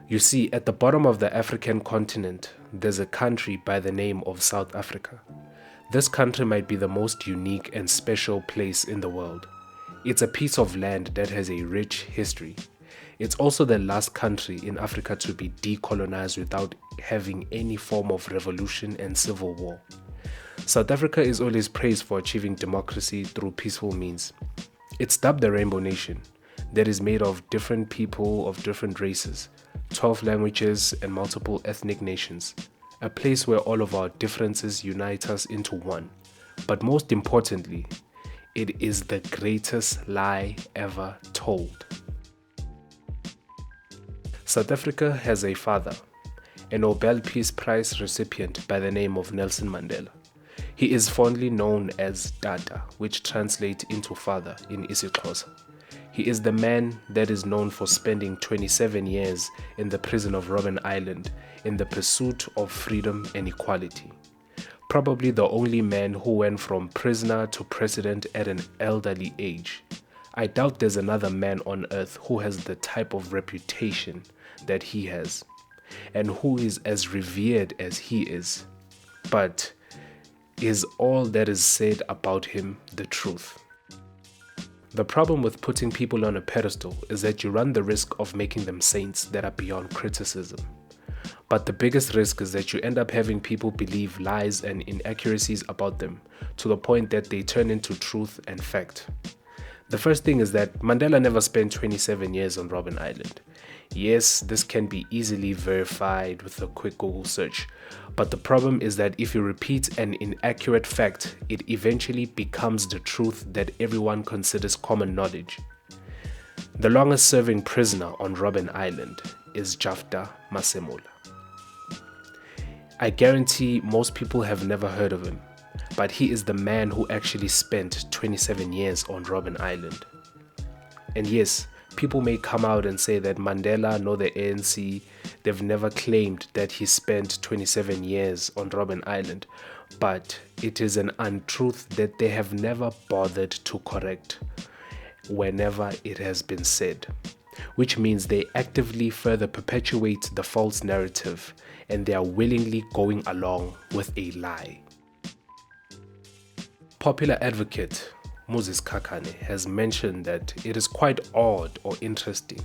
You see, at the bottom of the African continent, there's a country by the name of South Africa. This country might be the most unique and special place in the world. It's a piece of land that has a rich history. It's also the last country in Africa to be decolonized without having any form of revolution and civil war. South Africa is always praised for achieving democracy through peaceful means. It's dubbed the Rainbow Nation, that is made of different people of different races, 12 languages, and multiple ethnic nations. A place where all of our differences unite us into one. But most importantly, it is the greatest lie ever told. South Africa has a father, a Nobel Peace Prize recipient by the name of Nelson Mandela. He is fondly known as Tata, which translates into father in isiXhosa. He is the man that is known for spending 27 years in the prison of Robben Island in the pursuit of freedom and equality. Probably the only man who went from prisoner to president at an elderly age. I doubt there's another man on earth who has the type of reputation that he has, and who is as revered as he is. But is all that is said about him the truth? The problem with putting people on a pedestal is that you run the risk of making them saints that are beyond criticism. But the biggest risk is that you end up having people believe lies and inaccuracies about them to the point that they turn into truth and fact. The first thing is that Mandela never spent 27 years on Robben Island. Yes, this can be easily verified with a quick Google search, but the problem is that if you repeat an inaccurate fact, it eventually becomes the truth that everyone considers common knowledge. The longest serving prisoner on Robben Island is Jafta Masemola. I guarantee most people have never heard of him, but he is the man who actually spent 27 years on Robben Island. And yes, people may come out and say that Mandela nor the ANC, they've never claimed that he spent 27 years on Robben Island, but it is an untruth that they have never bothered to correct whenever it has been said, which means they actively further perpetuate the false narrative and they are willingly going along with a lie. Popular advocate Moses Kakane has mentioned that it is quite odd or interesting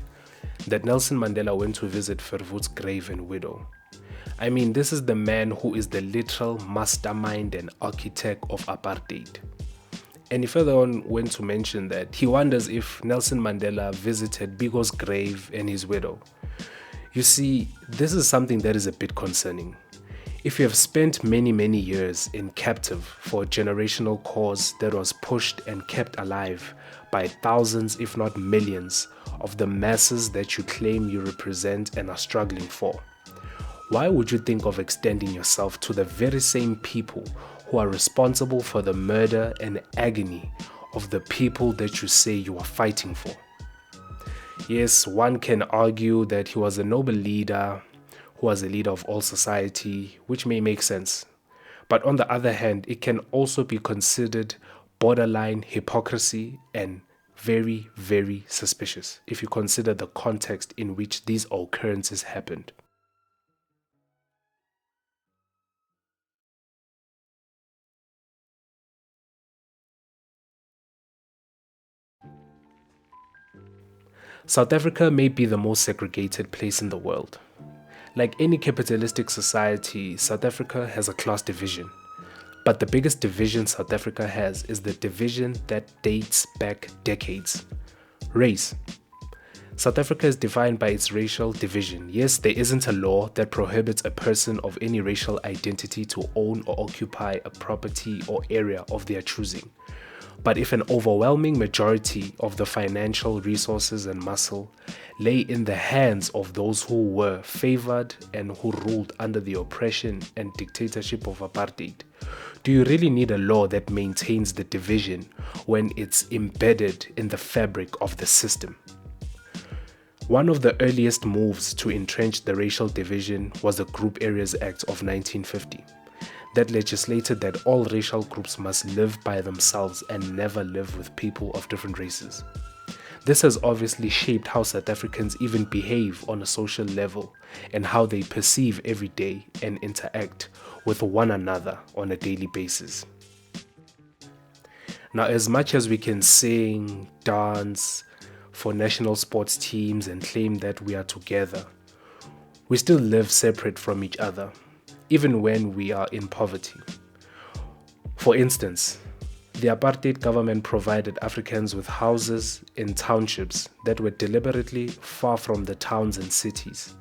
that Nelson Mandela went to visit Verwoerd's grave and widow. I mean, this is the man who is the literal mastermind and architect of apartheid. And he further on went to mention that he wonders if Nelson Mandela visited Biko's grave and his widow. You see, this is something that is a bit concerning. If you have spent many years in captive for a generational cause that was pushed and kept alive by thousands if not millions of the masses that you claim you represent and are struggling for, why would you think of extending yourself to the very same people who are responsible for the murder and agony of the people that you say you are fighting for? Yes, one can argue that he was a noble leader who was a leader of all society, which may make sense. But on the other hand, it can also be considered borderline hypocrisy and very suspicious if you consider the context in which these occurrences happened. South Africa may be the most segregated place in the world. Like any capitalistic society, South Africa has a class division. But the biggest division South Africa has is the division that dates back decades: race. South Africa is defined by its racial division. Yes, there isn't a law that prohibits a person of any racial identity to own or occupy a property or area of their choosing. But if an overwhelming majority of the financial resources and muscle lay in the hands of those who were favored and who ruled under the oppression and dictatorship of apartheid, do you really need a law that maintains the division when it's embedded in the fabric of the system? One of the earliest moves to entrench the racial division was the Group Areas Act of 1950. That legislated that all racial groups must live by themselves and never live with people of different races. This has obviously shaped how South Africans even behave on a social level and how they perceive every day and interact with one another on a daily basis. Now, as much as we can sing, dance for national sports teams and claim that we are together, we still live separate from each other, even when we are in poverty. For instance, the apartheid government provided Africans with houses in townships that were deliberately far from the towns and cities.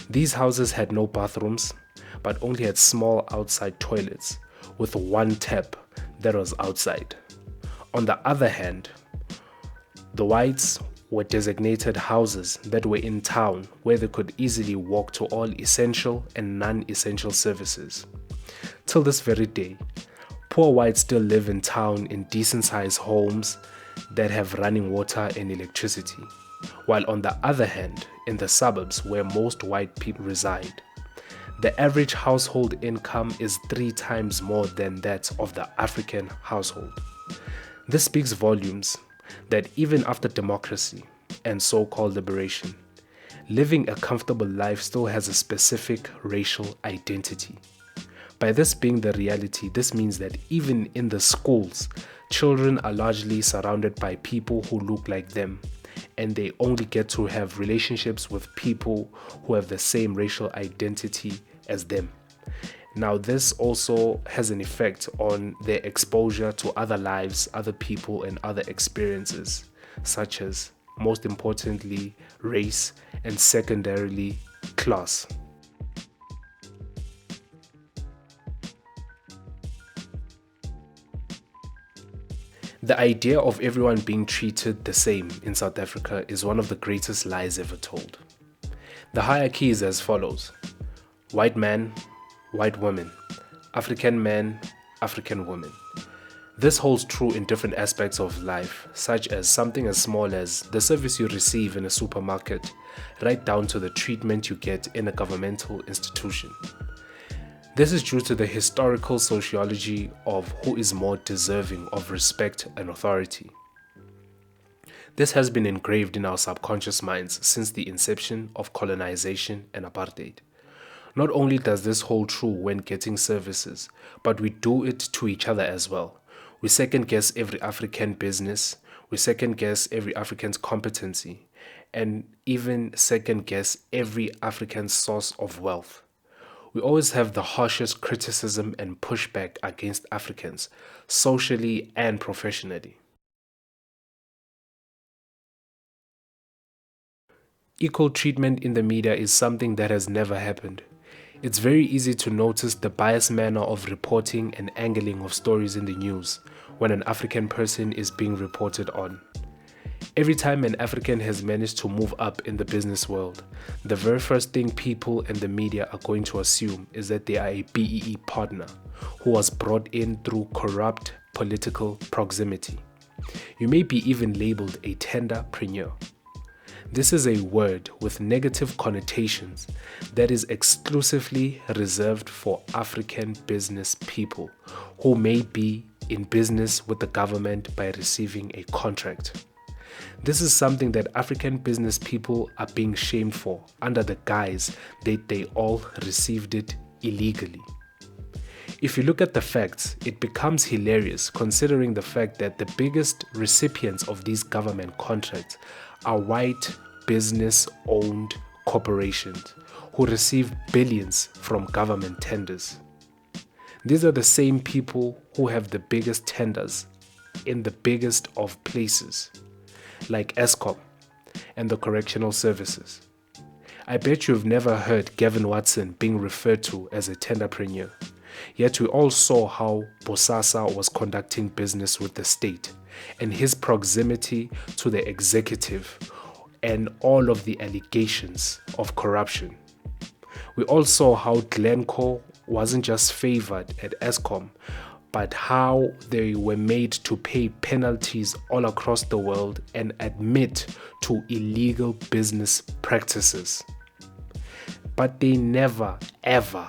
These houses had no bathrooms, but only had small outside toilets with one tap that was outside. On the other hand, the whites were designated houses that were in town where they could easily walk to all essential and non-essential services. Till this very day, poor whites still live in town in decent-sized homes that have running water and electricity, while on the other hand, in the suburbs where most white people reside, the average household income is 3 times more than that of the African household. This speaks volumes that even after democracy and so-called liberation, living a comfortable life still has a specific racial identity. By this being the reality, this means that even in the schools, children are largely surrounded by people who look like them, and they only get to have relationships with people who have the same racial identity as them. Now, this also has an effect on their exposure to other lives, other people, and other experiences, such as, most importantly, race, and secondarily, class. The idea of everyone being treated the same in South Africa is one of the greatest lies ever told. The hierarchy is as follows: white man, white woman, African man, African woman. This holds true in different aspects of life, such as something as small as the service you receive in a supermarket, right down to the treatment you get in a governmental institution. This is due to the historical sociology of who is more deserving of respect and authority. This has been engraved in our subconscious minds since the inception of colonization and apartheid. Not only does this hold true when getting services, but we do it to each other as well. We second guess every African business, we second guess every African's competency, and even second guess every African's source of wealth. We always have the harshest criticism and pushback against Africans, socially and professionally. Equal treatment in the media is something that has never happened. It's very easy to notice the biased manner of reporting and angling of stories in the news when an African person is being reported on. Every time an African has managed to move up in the business world, the very first thing people and the media are going to assume is that they are a BEE partner who was brought in through corrupt political proximity. You may be even labeled a tenderpreneur. This is a word with negative connotations that is exclusively reserved for African business people who may be in business with the government by receiving a contract. This is something that African business people are being shamed for under the guise that they all received it illegally. If you look at the facts, it becomes hilarious considering the fact that the biggest recipients of these government contracts are white business-owned corporations who receive billions from government tenders. These are the same people who have the biggest tenders in the biggest of places, like Eskom and the correctional services. I bet you've never heard Gavin Watson being referred to as a tenderpreneur. Yet we all saw how Bosasa was conducting business with the state and his proximity to the executive and all of the allegations of corruption. We all saw how Glencore wasn't just favored at Eskom, but how they were made to pay penalties all across the world and admit to illegal business practices. But they never ever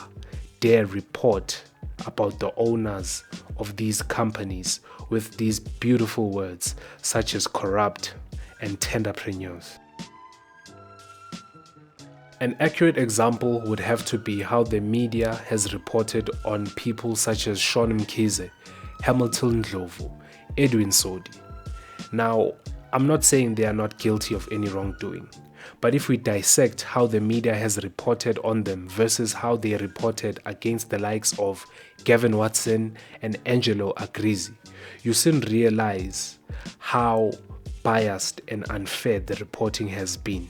dare report about the owners of these companies with these beautiful words such as corrupt and tenderpreneurs. An accurate example would have to be how the media has reported on people such as Sean Mkhize, Hamilton Ndlovu, Edwin Sodi. Now, I'm not saying they are not guilty of any wrongdoing, but if we dissect how the media has reported on them versus how they reported against the likes of Gavin Watson and Angelo Agrizi, you soon realize how biased and unfair the reporting has been.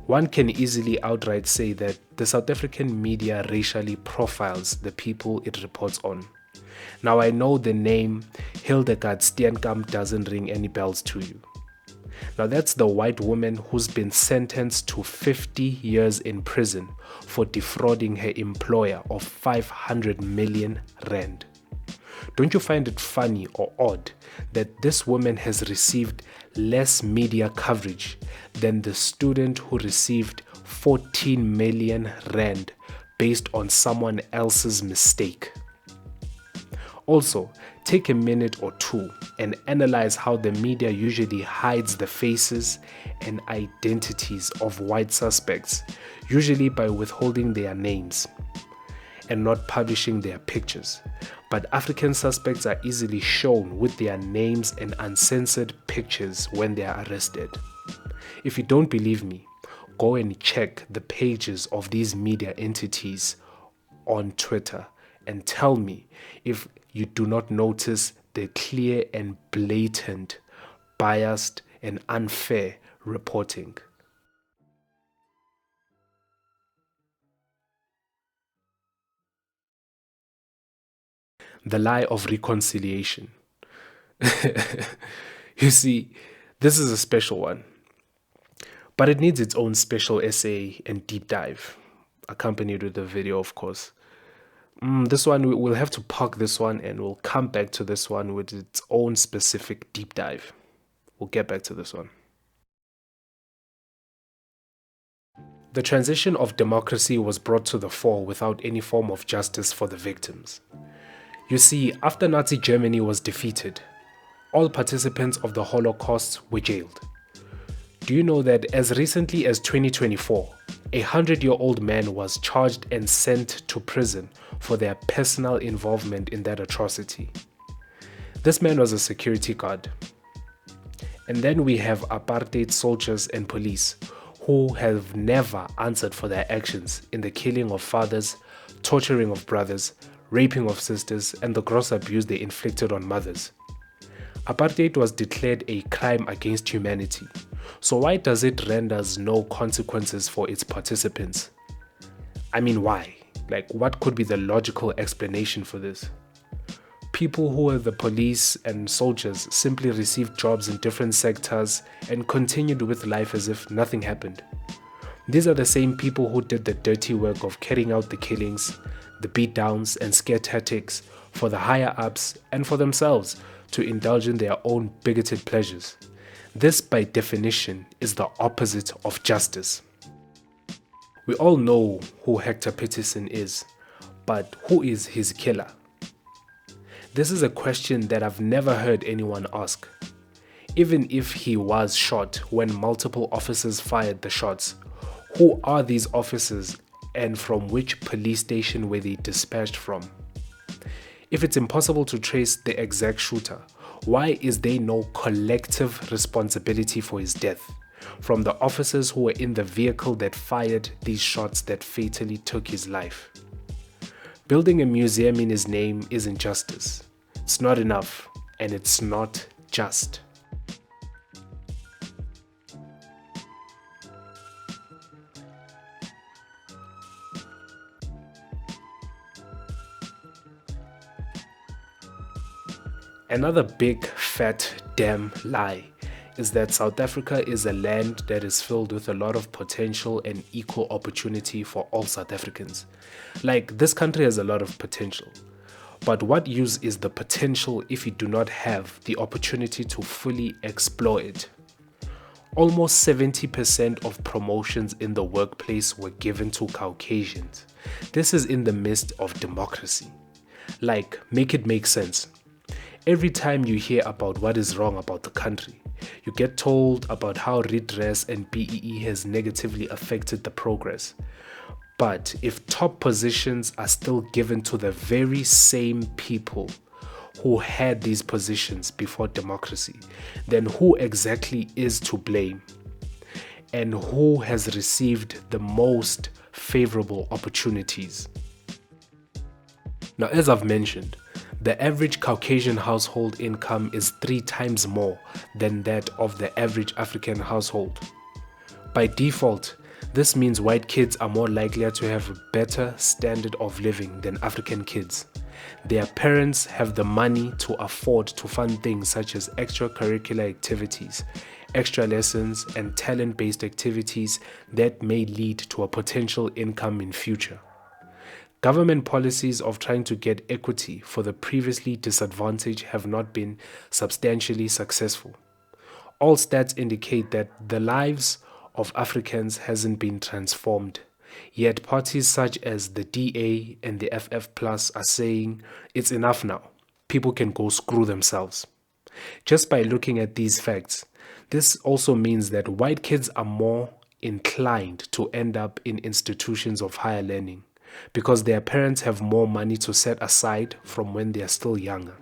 One can easily outright say that the South African media racially profiles the people it reports on. Now, I know the name Hildegard Steenkamp doesn't ring any bells to you. Now, that's the white woman who's been sentenced to 50 years in prison for defrauding her employer of 500 million rand. Don't you find it funny or odd that this woman has received less media coverage than the student who received 14 million rand based on someone else's mistake? Also, take a minute or two and analyze how the media usually hides the faces and identities of white suspects, usually by withholding their names and not publishing their pictures. But African suspects are easily shown with their names and uncensored pictures when they are arrested. If you don't believe me, go and check the pages of these media entities on Twitter and tell me if you do not notice the clear and blatant, biased and unfair reporting. The lie of reconciliation. You see, this is a special one, but it needs its own special essay and deep dive, accompanied with a video, of course. This one, we'll have to park this one and we'll come back to this one with its own specific deep dive. We'll get back to this one. The transition of democracy was brought to the fore without any form of justice for the victims. You see, after Nazi Germany was defeated, all participants of the Holocaust were jailed. Do you know that as recently as 2024, a 100-year-old man was charged and sent to prison for their personal involvement in that atrocity? This man was a security guard. And then we have apartheid soldiers and police who have never answered for their actions in the killing of fathers, torturing of brothers, raping of sisters, and the gross abuse they inflicted on mothers. Apartheid was declared a crime against humanity. So why does it render no consequences for its participants? I mean, why? Like, what could be the logical explanation for this? People who were the police and soldiers simply received jobs in different sectors and continued with life as if nothing happened. These are the same people who did the dirty work of carrying out the killings, the beatdowns and scare tactics for the higher-ups and for themselves to indulge in their own bigoted pleasures. This, by definition, is the opposite of justice. We all know who Hector Peterson is, but who is his killer? This is a question that I've never heard anyone ask. Even if he was shot when multiple officers fired the shots, who are these officers and from which police station were they dispatched from? If it's impossible to trace the exact shooter, why is there no collective responsibility for his death from the officers who were in the vehicle that fired these shots that fatally took his life? Building a museum in his name isn't justice. It's not enough, and it's not just. Another big, fat, damn lie is that South Africa is a land that is filled with a lot of potential and equal opportunity for all South Africans. Like, this country has a lot of potential. But what use is the potential if you do not have the opportunity to fully explore it? Almost 70% of promotions in the workplace were given to Caucasians. This is in the midst of democracy. Like, make it make sense. Every time you hear about what is wrong about the country, You get told about how redress and BEE has negatively affected the progress. But if top positions are still given to the very same people who had these positions before democracy, then who exactly is to blame? And who has received the most favorable opportunities? Now, as I've mentioned, the average Caucasian household income is 3 times more than that of the average African household. By default, this means white kids are more likely to have a better standard of living than African kids. Their parents have the money to afford to fund things such as extracurricular activities, extra lessons, and talent-based activities that may lead to a potential income in future. Government policies of trying to get equity for the previously disadvantaged have not been substantially successful. All stats indicate that the lives of Africans hasn't been transformed. Yet parties such as the DA and the FF Plus are saying it's enough now. People can go screw themselves. Just by looking at these facts, this also means that white kids are more inclined to end up in institutions of higher learning because their parents have more money to set aside from when they are still younger.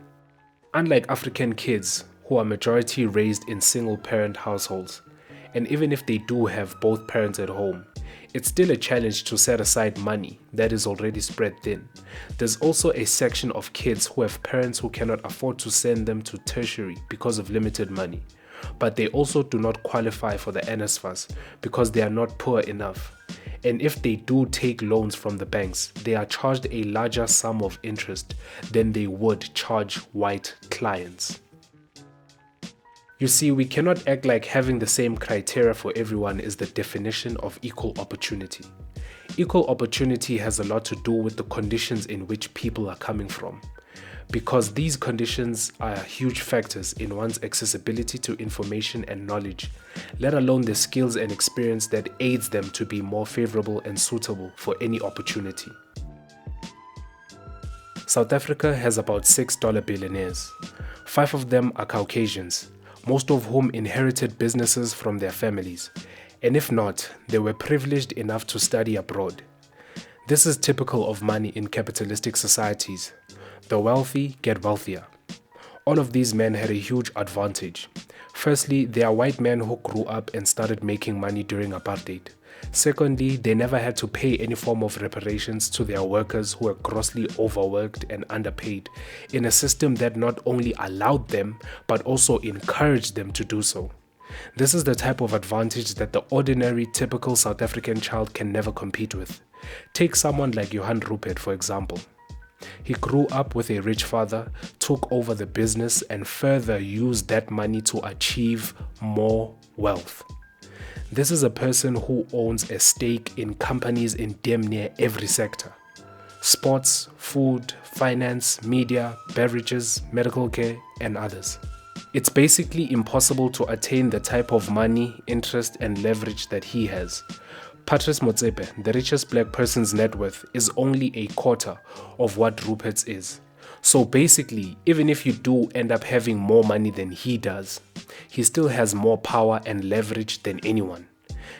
Unlike African kids who are majority raised in single-parent households, and even if they do have both parents at home, it's still a challenge to set aside money that is already spread thin. There's also a section of kids who have parents who cannot afford to send them to tertiary because of limited money, but they also do not qualify for the NSFAS because they are not poor enough. And if they do take loans from the banks, they are charged a larger sum of interest than they would charge white clients. You see, we cannot act like having the same criteria for everyone is the definition of equal opportunity. Equal opportunity has a lot to do with the conditions in which people are coming from, because these conditions are huge factors in one's accessibility to information and knowledge, let alone the skills and experience that aids them to be more favorable and suitable for any opportunity. South Africa has about $6 billionaires. 5 of them are Caucasians, most of whom inherited businesses from their families, and if not, they were privileged enough to study abroad. This is typical of money in capitalistic societies. The wealthy get wealthier. All of these men had a huge advantage. Firstly, they are white men who grew up and started making money during apartheid. Secondly, they never had to pay any form of reparations to their workers who were grossly overworked and underpaid in a system that not only allowed them but also encouraged them to do so. This is the type of advantage that the ordinary, typical South African child can never compete with. Take someone like Johan Rupert, for example. He grew up with a rich father, took over the business, and further used that money to achieve more wealth. This is a person who owns a stake in companies in damn near every sector: sports, food, finance, media, beverages, medical care, and others. It's basically impossible to attain the type of money, interest, and leverage that he has. Patrice Motsepe, the richest black person's net worth, is only a quarter of what Rupert's is. So basically, even if you do end up having more money than he does, he still has more power and leverage than anyone.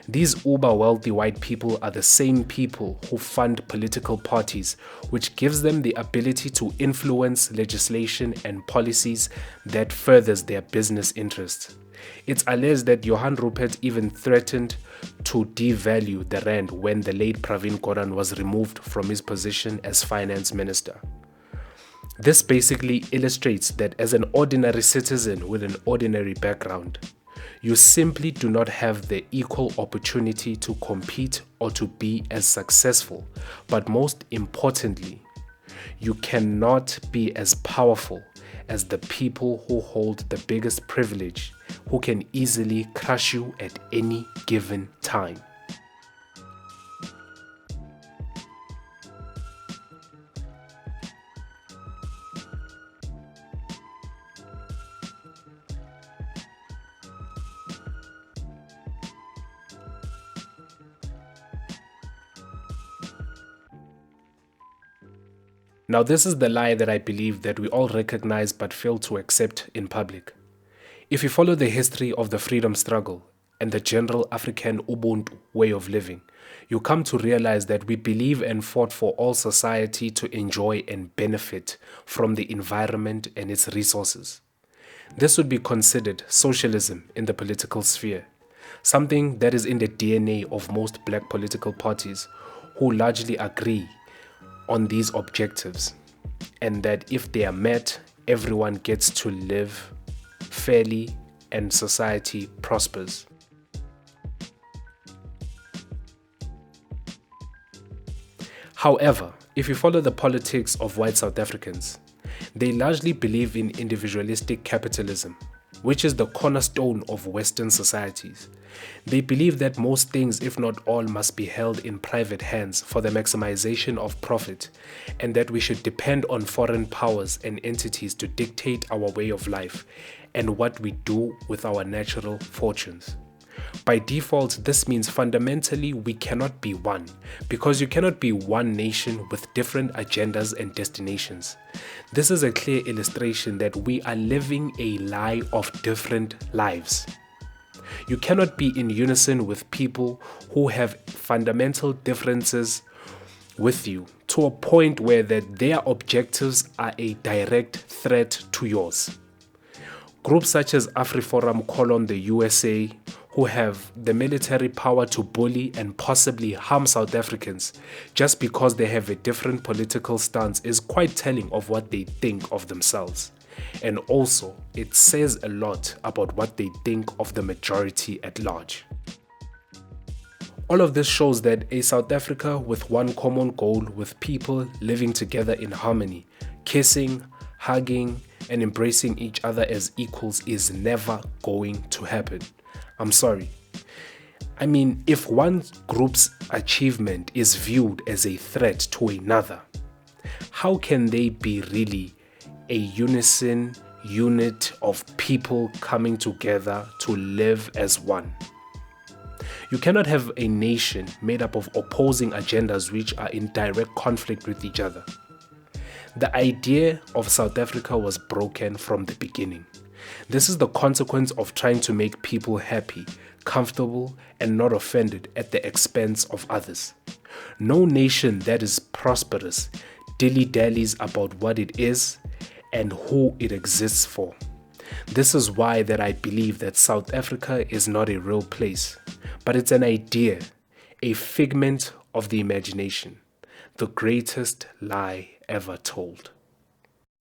These uber wealthy white people are the same people who fund political parties, which gives them the ability to influence legislation and policies that furthers their business interests. It's alleged that Johan Rupert even threatened to devalue the rand when the late Pravin Gordhan was removed from his position as finance minister. This basically illustrates that as an ordinary citizen with an ordinary background, you simply do not have the equal opportunity to compete or to be as successful. But most importantly, you cannot be as powerful as the people who hold the biggest privilege, who can easily crush you at any given time. Now, this is the lie that I believe that we all recognize but fail to accept in public. If you follow the history of the freedom struggle and the general African Ubuntu way of living, you come to realize that we believe and fought for all society to enjoy and benefit from the environment and its resources. This would be considered socialism in the political sphere, something that is in the DNA of most black political parties who largely agree on these objectives, and that if they are met, everyone gets to live fairly and society prospers. However, if you follow the politics of white South Africans, they largely believe in individualistic capitalism, which is the cornerstone of Western societies. They believe that most things, if not all, must be held in private hands for the maximization of profit, and that we should depend on foreign powers and entities to dictate our way of life and what we do with our natural fortunes. By default, this means fundamentally we cannot be one, because you cannot be one nation with different agendas and destinations. This is a clear illustration that we are living a lie of different lives. You cannot be in unison with people who have fundamental differences with you to a point where that their objectives are a direct threat to yours. Groups such as AfriForum call on the USA, who have the military power to bully and possibly harm South Africans just because they have a different political stance, is quite telling of what they think of themselves. And also, it says a lot about what they think of the majority at large. All of this shows that a South Africa with one common goal, with people living together in harmony, kissing, hugging, and embracing each other as equals, is never going to happen. I'm sorry. I mean, if one group's achievement is viewed as a threat to another, how can they be really a unit of people coming together to live as one? You cannot have a nation made up of opposing agendas which are in direct conflict with each other. The idea of South Africa was broken from the beginning. This is the consequence of trying to make people happy, comfortable, and not offended at the expense of others. No nation that is prosperous dilly-dallies about what it is and who it exists for. This is why that I believe that South Africa is not a real place, but it's an idea, a figment of the imagination, the greatest lie ever told.